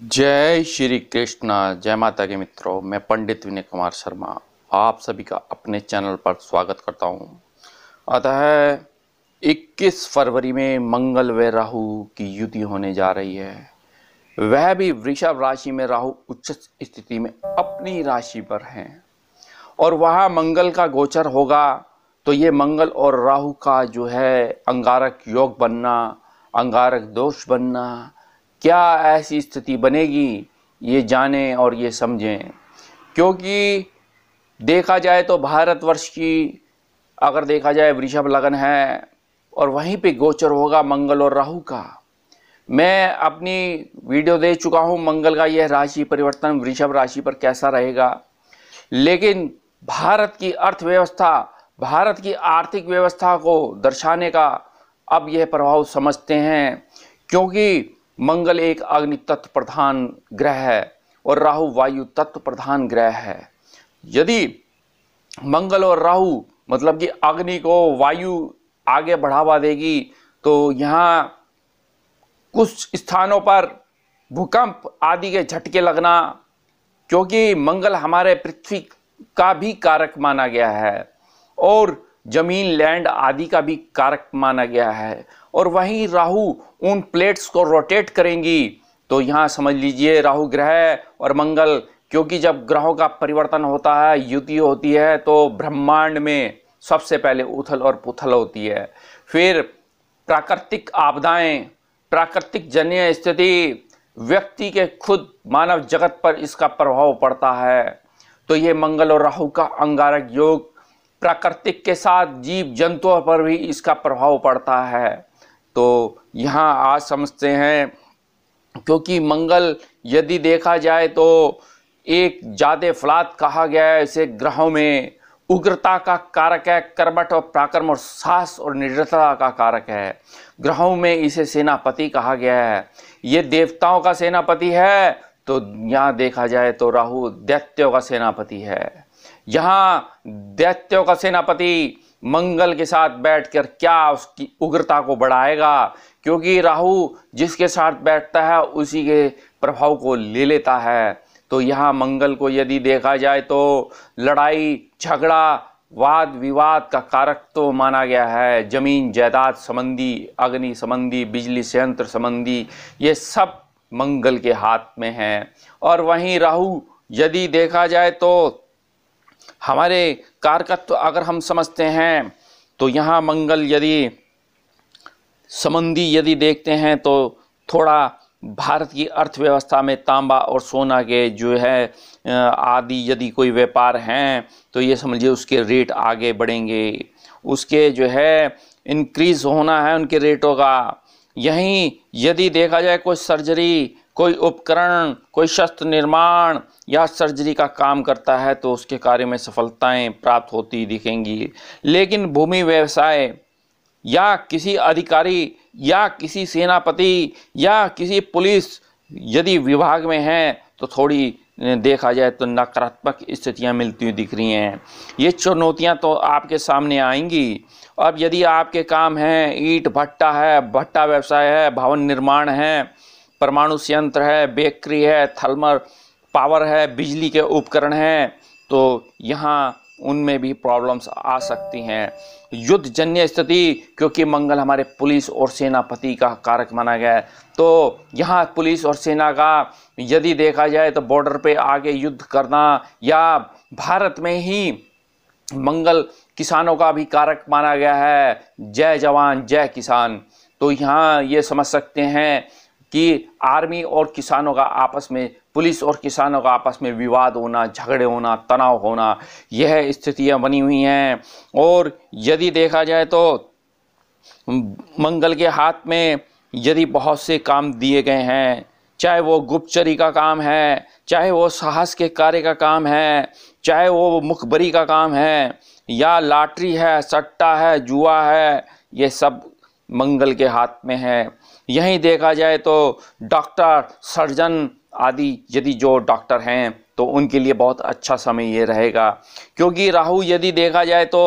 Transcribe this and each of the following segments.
जय श्री कृष्णा। जय माता के मित्रों, मैं पंडित विनय कुमार शर्मा आप सभी का अपने चैनल पर स्वागत करता हूं। अतः 21 फरवरी में मंगल व राहु की युति होने जा रही है, वह भी वृषभ राशि में। राहु उच्च स्थिति में अपनी राशि पर हैं और वहाँ मंगल का गोचर होगा। तो ये मंगल और राहु का जो है अंगारक योग बनना, अंगारक दोष बनना, क्या ऐसी स्थिति बनेगी, ये जानें और ये समझें। क्योंकि देखा जाए तो भारतवर्ष की अगर देखा जाए वृषभ लगन है और वहीं पे गोचर होगा मंगल और राहु का। मैं अपनी वीडियो दे चुका हूँ मंगल का यह राशि परिवर्तन वृषभ राशि पर कैसा रहेगा, लेकिन भारत की अर्थव्यवस्था, भारत की आर्थिक व्यवस्था को दर्शाने का अब यह प्रभाव समझते हैं। क्योंकि मंगल एक अग्नि तत्व प्रधान ग्रह है और राहु वायु तत्व प्रधान ग्रह है। यदि मंगल और राहु मतलब कि अग्नि को वायु आगे बढ़ावा देगी तो यहाँ कुछ स्थानों पर भूकंप आदि के झटके लगना, क्योंकि मंगल हमारे पृथ्वी का भी कारक माना गया है और जमीन लैंड आदि का भी कारक माना गया है। और वहीं राहु उन प्लेट्स को रोटेट करेंगी। तो यहाँ समझ लीजिए राहु ग्रह और मंगल, क्योंकि जब ग्रहों का परिवर्तन होता है, युति होती है, तो ब्रह्मांड में सबसे पहले उथल और पुथल होती है। फिर प्राकृतिक आपदाएं, प्राकृतिक जन्य स्थिति, व्यक्ति के खुद मानव जगत पर इसका प्रभाव पड़ता है। तो ये मंगल और राहु का अंगारक योग प्राकृतिक के साथ जीव जंतुओं पर भी इसका प्रभाव पड़ता है। तो यहाँ आज समझते हैं, क्योंकि मंगल यदि देखा जाए तो एक जादे फलात कहा गया है। इसे ग्रहों में उग्रता का कारक है, कर्मठ और पराक्रम और साहस और निडरता का कारक है। ग्रहों में इसे सेनापति कहा गया है। ये देवताओं का सेनापति है। तो यहाँ देखा जाए तो राहु दैत्यों का सेनापति है। यहाँ दैत्यों का सेनापति मंगल के साथ बैठकर क्या उसकी उग्रता को बढ़ाएगा, क्योंकि राहु जिसके साथ बैठता है उसी के प्रभाव को ले लेता है। तो यहाँ मंगल को यदि देखा जाए तो लड़ाई झगड़ा वाद विवाद का कारक तो माना गया है। जमीन जायदाद संबंधी, अग्नि संबंधी, बिजली संयंत्र संबंधी, ये सब मंगल के हाथ में है। और वहीं राहु यदि देखा जाए तो हमारे कारकत्व अगर हम समझते हैं तो यहाँ मंगल यदि संबंधी यदि देखते हैं तो थोड़ा भारत की अर्थव्यवस्था में तांबा और सोना के जो है आदि यदि कोई व्यापार हैं तो ये समझिए उसके रेट आगे बढ़ेंगे, उसके जो है इंक्रीज होना है उनके रेटों का। यहीं यदि देखा जाए कोई सर्जरी, कोई उपकरण, कोई शस्त्र निर्माण या सर्जरी का काम करता है तो उसके कार्य में सफलताएं प्राप्त होती दिखेंगी। लेकिन भूमि व्यवसाय या किसी अधिकारी या किसी सेनापति या किसी पुलिस यदि विभाग में है तो थोड़ी देखा जाए तो नकारात्मक स्थितियां मिलती हुई दिख रही हैं। ये चुनौतियां तो आपके सामने आएंगी। अब यदि आपके काम हैं ईंट भट्टा है, भट्टा व्यवसाय है, भवन निर्माण है, परमाणु संयंत्र है, बेकरी है, थर्मल पावर है, बिजली के उपकरण हैं, तो यहाँ उनमें भी प्रॉब्लम्स आ सकती हैं। युद्ध जन्य स्थिति, क्योंकि मंगल हमारे पुलिस और सेनापति का कारक माना गया है। तो यहाँ पुलिस और सेना का यदि देखा जाए तो बॉर्डर पे आगे युद्ध करना, या भारत में ही मंगल किसानों का भी कारक माना गया है। जय जवान जय किसान। तो यहाँ ये समझ सकते हैं कि आर्मी और किसानों का आपस में, पुलिस और किसानों का आपस में विवाद होना, झगड़े होना, तनाव होना, यह स्थितियां बनी हुई हैं। और यदि देखा जाए तो मंगल के हाथ में यदि बहुत से काम दिए गए हैं, चाहे वो गुप्तचरी का काम है, चाहे वो साहस के कार्य का काम है, चाहे वो मुखबरी का काम है, या लॉटरी है, सट्टा है, जुआ है, ये सब मंगल के हाथ में है। यहीं देखा जाए तो डॉक्टर, सर्जन आदि यदि जो डॉक्टर हैं तो उनके लिए बहुत अच्छा समय ये रहेगा। क्योंकि राहु यदि देखा जाए तो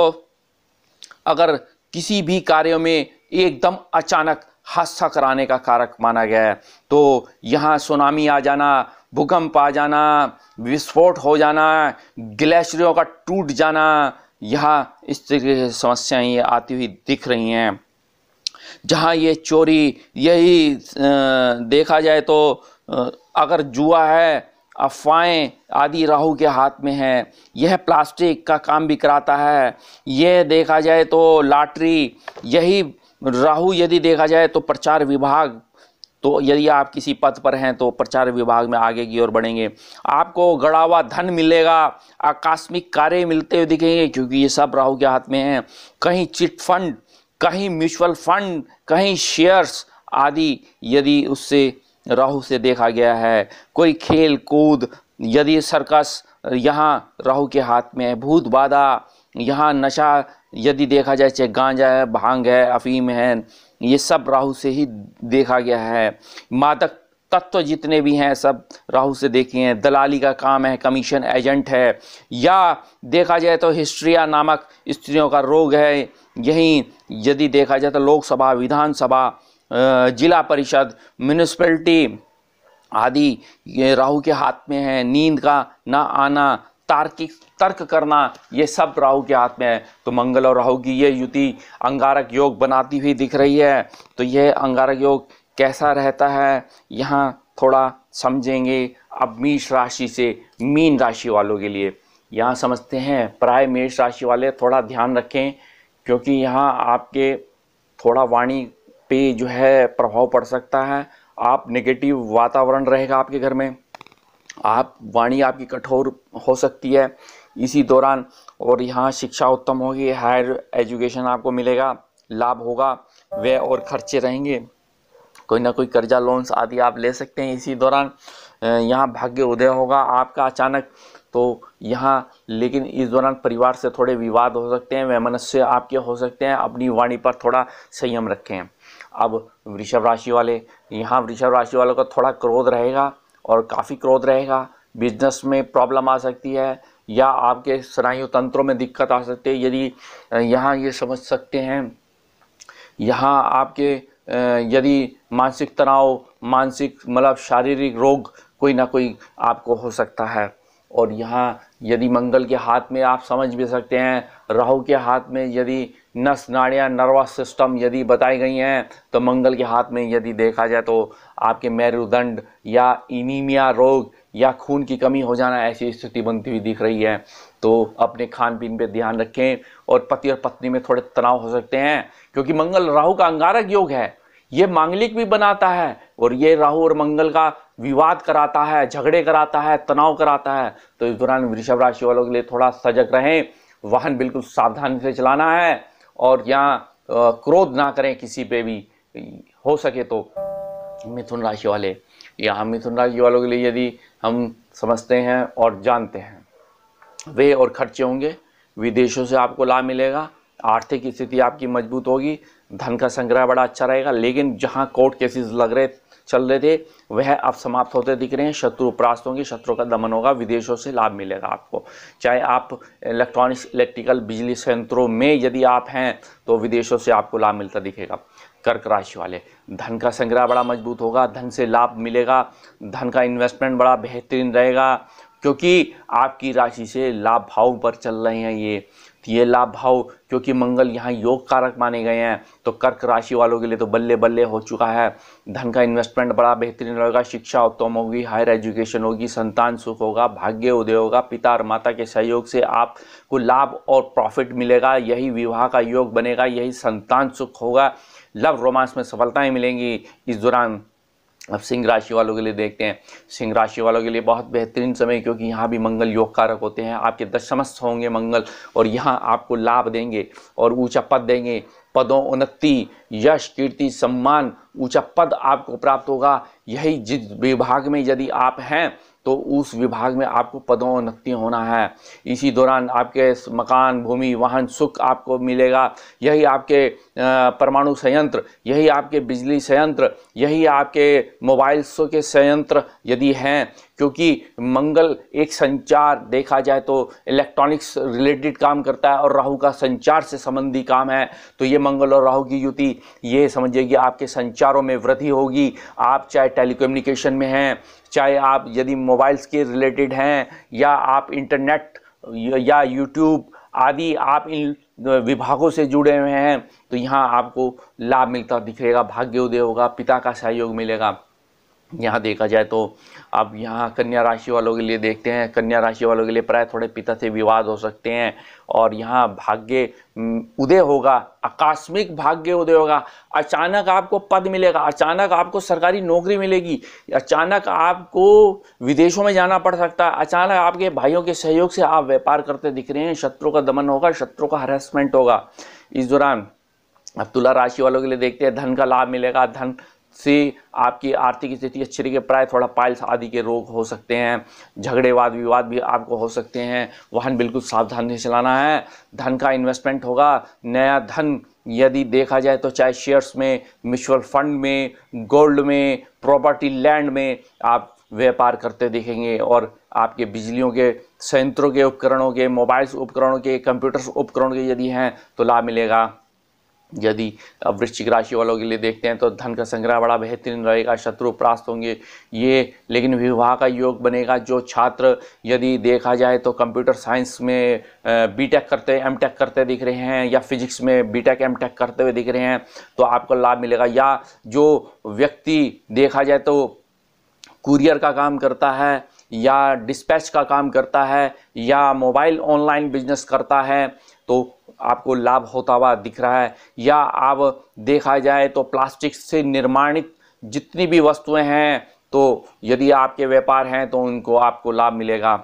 अगर किसी भी कार्यों में एकदम अचानक हादसा कराने का कारक माना गया है। तो यहाँ सुनामी आ जाना, भूकंप आ जाना, विस्फोट हो जाना, ग्लेशियरों का टूट जाना, यहाँ इस तरह की समस्याएं ये आती हुई दिख रही हैं। जहाँ ये चोरी, यही देखा जाए तो अगर जुआ है, अफवाहें आदि राहु के हाथ में है। यह प्लास्टिक का काम भी कराता है। यह देखा जाए तो लॉटरी, यही राहु यदि देखा जाए तो प्रचार विभाग, तो यदि आप किसी पद पर हैं तो प्रचार विभाग में आगे की ओर बढ़ेंगे, आपको गड़ा हुआ धन मिलेगा, आकस्मिक कार्य मिलते हुए दिखेंगे, क्योंकि ये सब राहु के हाथ में हैं। कहीं चिट फंड, कहीं म्यूचुअल फंड, कहीं शेयर्स आदि यदि उससे राहु से देखा गया है। कोई खेल कूद, यदि सर्कस यहाँ राहु के हाथ में है। भूत बाधा, यहाँ नशा यदि देखा जाए, चाहे गांजा है, भांग है, अफीम है, ये सब राहु से ही देखा गया है। मादक तत्व जितने भी हैं सब राहु से देखे हैं। दलाली का काम है, कमीशन एजेंट है, या देखा जाए तो हिस्ट्रिया नामक स्त्रियों का रोग है। यहीं यदि देखा जाए तो लोकसभा, विधानसभा, जिला परिषद, म्यूनिसिपैलिटी आदि ये राहु के हाथ में है। नींद का ना आना, तार्किक तर्क करना, ये सब राहु के हाथ में है। तो मंगल और राहु की ये युति अंगारक योग बनाती हुई दिख रही है। तो यह अंगारक योग कैसा रहता है, यहाँ थोड़ा समझेंगे। अब मेष राशि से मीन राशि वालों के लिए यहाँ समझते हैं। प्राय मेष राशि वाले थोड़ा ध्यान रखें, क्योंकि यहाँ आपके थोड़ा वाणी पे जो है प्रभाव पड़ सकता है। आप नेगेटिव वातावरण रहेगा आपके घर में, आप वाणी आपकी कठोर हो सकती है इसी दौरान। और यहाँ शिक्षा उत्तम होगी, हायर एजुकेशन आपको मिलेगा, लाभ होगा, व्यय और खर्चे रहेंगे। कोई ना कोई कर्जा, लोन्स आदि आप ले सकते हैं इसी दौरान। यहाँ भाग्य उदय होगा आपका अचानक। तो यहाँ लेकिन इस दौरान परिवार से थोड़े विवाद हो सकते हैं, वैमनस्य आपके हो सकते हैं। अपनी वाणी पर थोड़ा संयम रखें। अब वृषभ राशि वाले, यहाँ वृषभ राशि वालों का थोड़ा क्रोध रहेगा और काफ़ी क्रोध रहेगा। बिजनेस में प्रॉब्लम आ सकती है, या आपके स्नायु तंत्रों में दिक्कत आ सकती है। यदि यहाँ ये समझ सकते हैं, यहाँ आपके यदि मानसिक तनाव, मानसिक मतलब शारीरिक रोग कोई ना कोई आपको हो सकता है। और यहाँ यदि मंगल के हाथ में आप समझ भी सकते हैं, राहु के हाथ में यदि नस नाड़ियाँ, नर्वस सिस्टम यदि बताई गई हैं, तो मंगल के हाथ में यदि देखा जाए तो आपके मेरुदंड या इनीमिया रोग या खून की कमी हो जाना, ऐसी स्थिति बनती हुई दिख रही है। तो अपने खान पीन पे ध्यान रखें। और पति और पत्नी में थोड़े तनाव हो सकते हैं, क्योंकि मंगल राहु का अंगारक योग है। ये मांगलिक भी बनाता है, और ये राहु और मंगल का विवाद कराता है, झगड़े कराता है, तनाव कराता है। तो इस दौरान वृषभ राशि वालों के लिए थोड़ा सजग रहें। वाहन बिल्कुल सावधानी से चलाना है, और यहाँ क्रोध ना करें किसी पे भी। हो सके तो मिथुन राशि वाले, यहाँ मिथुन राशि वालों के लिए यदि हम समझते हैं और जानते हैं, वे और खर्चे होंगे। विदेशों से आपको लाभ मिलेगा, आर्थिक स्थिति आपकी मजबूत होगी, धन का संग्रह बड़ा अच्छा रहेगा। लेकिन जहां कोर्ट केसेस चल रहे थे वह अब समाप्त होते दिख रहे हैं। शत्रु परास्त होंगे, शत्रु का दमन होगा, विदेशों से लाभ मिलेगा आपको। चाहे आप इलेक्ट्रॉनिक्स, इलेक्ट्रिकल, बिजली संयंत्रों में यदि आप हैं तो विदेशों से आपको लाभ मिलता दिखेगा। कर्क राशि वाले, धन का संग्रह बड़ा मजबूत होगा, धन से लाभ मिलेगा, धन का इन्वेस्टमेंट बड़ा बेहतरीन रहेगा, क्योंकि आपकी राशि से लाभ भाव पर चल रहे हैं ये लाभ भाव, क्योंकि मंगल यहाँ योग कारक माने गए हैं। तो कर्क राशि वालों के लिए तो बल्ले बल्ले हो चुका है। धन का इन्वेस्टमेंट बड़ा बेहतरीन रहेगा, शिक्षा उत्तम होगी, हायर एजुकेशन होगी, संतान सुख होगा, भाग्य उदय होगा, पिता और माता के सहयोग से आपको लाभ और प्रॉफिट मिलेगा। यही विवाह का योग बनेगा, यही संतान सुख होगा, लव रोमांस में सफलताएं मिलेंगी इस दौरान। अब सिंह राशि वालों के लिए देखते हैं। सिंह राशि वालों के लिए बहुत बेहतरीन समय, क्योंकि यहाँ भी मंगल योग कारक होते हैं। आपके दशमस्थ होंगे मंगल, और यहाँ आपको लाभ देंगे और ऊंचा पद देंगे। पदों उन्नति, यश, कीर्ति, सम्मान, ऊंचा पद आपको प्राप्त होगा। यही जिस विभाग में यदि आप हैं तो उस विभाग में आपको पदोन्नति होना है। इसी दौरान आपके मकान, भूमि, वाहन, सुख आपको मिलेगा। यही आपके परमाणु संयंत्र, यही आपके बिजली संयंत्र, यही आपके मोबाइल्स के संयंत्र यदि हैं, क्योंकि मंगल एक संचार देखा जाए तो इलेक्ट्रॉनिक्स रिलेटेड काम करता है और राहु का संचार से संबंधी काम है। तो ये मंगल और राहु की युति, ये समझिए कि आपके संचारों में वृद्धि होगी। आप चाहे टेलीकम्युनिकेशन में हैं, चाहे आप यदि मोबाइल्स के रिलेटेड हैं, या आप इंटरनेट या यूट्यूब आदि आप इन विभागों से जुड़े हुए हैं, तो यहाँ आपको लाभ मिलता दिखेगा, भाग्य उदय होगा, पिता का सहयोग मिलेगा। यहाँ देखा जाए तो अब यहाँ कन्या राशि वालों के लिए देखते हैं। कन्या राशि वालों के लिए प्राय थोड़े पिता से विवाद हो सकते हैं और यहाँ भाग्य उदय होगा, आकस्मिक भाग्य उदय होगा। अचानक आपको पद मिलेगा, अचानक आपको सरकारी नौकरी मिलेगी, अचानक आपको विदेशों में जाना पड़ सकता है, अचानक आपके भाइयों के सहयोग से आप व्यापार करते दिख रहे हैं, शत्रु का दमन होगा, शत्रु का हरासमेंट होगा इस दौरान। अब तुला राशि वालों के लिए देखते हैं, धन का लाभ मिलेगा, धन से आपकी आर्थिक स्थिति अच्छी रहेगी। प्राय थोड़ा पाइल्स आदि के रोग हो सकते हैं, झगड़े वाद विवाद भी आपको हो सकते हैं, वाहन बिल्कुल सावधानी से चलाना है। धन का इन्वेस्टमेंट होगा, नया धन यदि देखा जाए तो चाहे शेयर्स में, म्यूचुअल फंड में, गोल्ड में, प्रॉपर्टी लैंड में आप व्यापार करते दिखेंगे। और आपके बिजलियों के संयंत्रों के उपकरणों के, मोबाइल्स उपकरणों के, कंप्यूटर्स उपकरणों के यदि हैं तो लाभ मिलेगा। यदि अब वृश्चिक राशि वालों के लिए देखते हैं तो धन का संग्रह बड़ा बेहतरीन रहेगा, शत्रु परास्त होंगे ये, लेकिन विवाह का योग बनेगा। जो छात्र यदि देखा जाए तो कंप्यूटर साइंस में बीटेक करते, एमटेक करते दिख रहे हैं, या फिजिक्स में बीटेक एमटेक करते हुए दिख रहे हैं, तो आपको लाभ मिलेगा। या जो व्यक्ति देखा जाए तो कुरियर का काम करता है, या डिस्पैच का काम करता है, या मोबाइल ऑनलाइन बिजनेस करता है, तो आपको लाभ होता हुआ दिख रहा है। या आप देखा जाए तो प्लास्टिक से निर्माणित जितनी भी वस्तुएं हैं, तो यदि आपके व्यापार हैं तो उनको आपको लाभ मिलेगा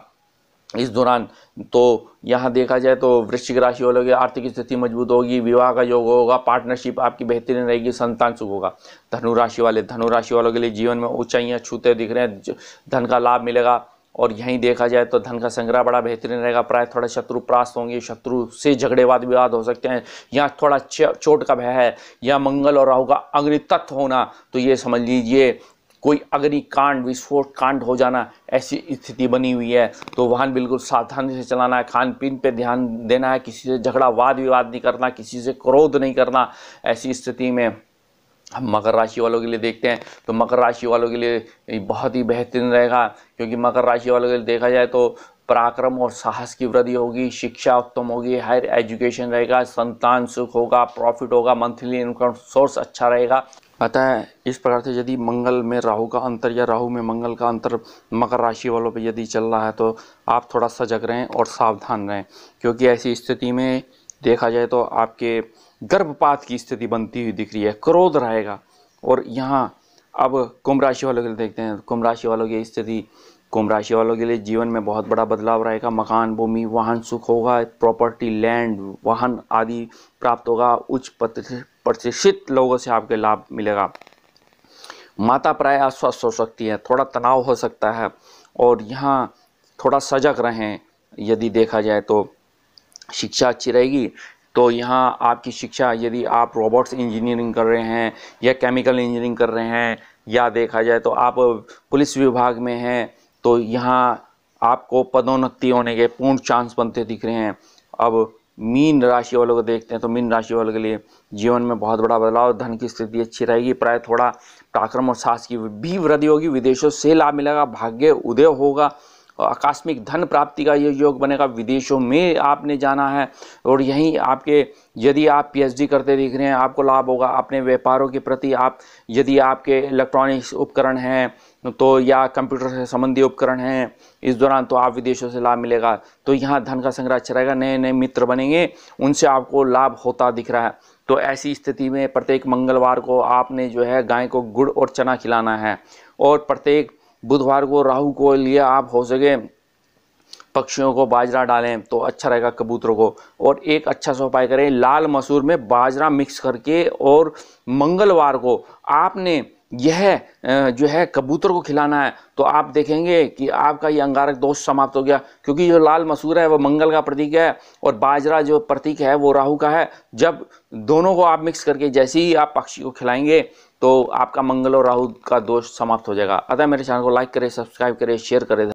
इस दौरान। तो यहाँ देखा जाए तो वृश्चिक राशि वालों की आर्थिक स्थिति मजबूत होगी, विवाह का योग होगा, पार्टनरशिप आपकी बेहतरीन रहेगी, संतान सुख होगा। धनु राशि वालों के लिए जीवन में ऊंचाइयां छूते दिख रहे हैं, धन का लाभ मिलेगा। और यहीं देखा जाए तो धन का संग्रह बड़ा बेहतरीन रहेगा। प्राय थोड़ा शत्रु परास्त होंगे, शत्रु से झगड़े वाद विवाद हो सकते हैं, यहाँ थोड़ा चोट का भय है, या मंगल और राहु का अग्नि तत्व होना, तो ये समझ लीजिए कोई अग्निकांड, विस्फोट कांड हो जाना, ऐसी स्थिति बनी हुई है। तो वाहन बिल्कुल सावधानी से चलाना है, खान पीन पे ध्यान देना है, किसी से झगड़ा वाद विवाद नहीं करना, किसी से क्रोध नहीं करना। ऐसी स्थिति में हम मकर राशि वालों के लिए देखते हैं तो मकर राशि वालों के लिए बहुत ही बेहतरीन रहेगा, क्योंकि मकर राशि वालों के लिए देखा जाए तो पराक्रम और साहस की वृद्धि होगी, शिक्षा उत्तम होगी, हायर एजुकेशन रहेगा, संतान सुख होगा, प्रॉफिट होगा, मंथली इनकम सोर्स अच्छा रहेगा। अतः इस प्रकार से यदि मंगल में राहु का अंतर या राहु में मंगल का अंतर मकर राशि वालों पे यदि चल रहा है तो आप थोड़ा सजग रहें और सावधान रहें, क्योंकि ऐसी स्थिति में देखा जाए तो आपके गर्भपात की स्थिति बनती हुई दिख रही है, क्रोध रहेगा। और यहाँ अब कुंभ राशि वालों के लिए देखते हैं। कुंभ राशि वालों की स्थिति, कुंभ राशि वालों के लिए जीवन में बहुत बड़ा बदलाव रहेगा, मकान, भूमि, वाहन सुख होगा, प्रॉपर्टी, लैंड, वाहन आदि प्राप्त होगा, उच्च प्रतिष्ठित लोगों से आपके लाभ मिलेगा। माता प्राय अस्वस्थ हो सकती है, थोड़ा तनाव हो सकता है, और यहाँ थोड़ा सजग रहें। यदि देखा जाए तो शिक्षा अच्छी रहेगी, तो यहाँ आपकी शिक्षा, यदि आप रोबोट्स इंजीनियरिंग कर रहे हैं या केमिकल इंजीनियरिंग कर रहे हैं, या देखा जाए तो आप पुलिस विभाग में हैं, तो यहाँ आपको पदोन्नति होने के पूर्ण चांस बनते दिख रहे हैं। अब मीन राशि वालों को देखते हैं तो मीन राशि वालों के लिए जीवन में बहुत बड़ा बदलाव, धन की स्थिति अच्छी रहेगी, प्राय थोड़ा पराक्रम और साहस की भी वृद्धि होगी, विदेशों से लाभ मिलेगा, भाग्य उदय होगा, आकस्मिक धन प्राप्ति का ये योग बनेगा, विदेशों में आपने जाना है। और यहीं आपके, यदि आप पीएचडी करते दिख रहे हैं, आपको लाभ होगा अपने व्यापारों के प्रति। आप यदि आपके इलेक्ट्रॉनिक्स उपकरण हैं तो, या कंप्यूटर से संबंधी उपकरण हैं इस दौरान, तो आप विदेशों से लाभ मिलेगा। तो यहाँ धन का संग्रह अच्छा रहेगा, नए नए मित्र बनेंगे, उनसे आपको लाभ होता दिख रहा है। तो ऐसी स्थिति में प्रत्येक मंगलवार को आपने जो है गाय को गुड़ और चना खिलाना है, और प्रत्येक बुधवार को राहु को लिए आप हो सके पक्षियों को बाजरा डालें तो अच्छा रहेगा, कबूतरों को। और एक अच्छा सा उपाय करें, लाल मसूर में बाजरा मिक्स करके, और मंगलवार को आपने यह जो है कबूतर को खिलाना है, तो आप देखेंगे कि आपका ये अंगारक दोष समाप्त हो गया, क्योंकि जो लाल मसूर है वो मंगल का प्रतीक है, और बाजरा जो प्रतीक है वो राहु का है। जब दोनों को आप मिक्स करके जैसे ही आप पक्षी को खिलाएंगे तो आपका मंगल और राहु का दोष समाप्त हो जाएगा। अतः मेरे चैनल को लाइक करें, सब्सक्राइब करें, शेयर करें।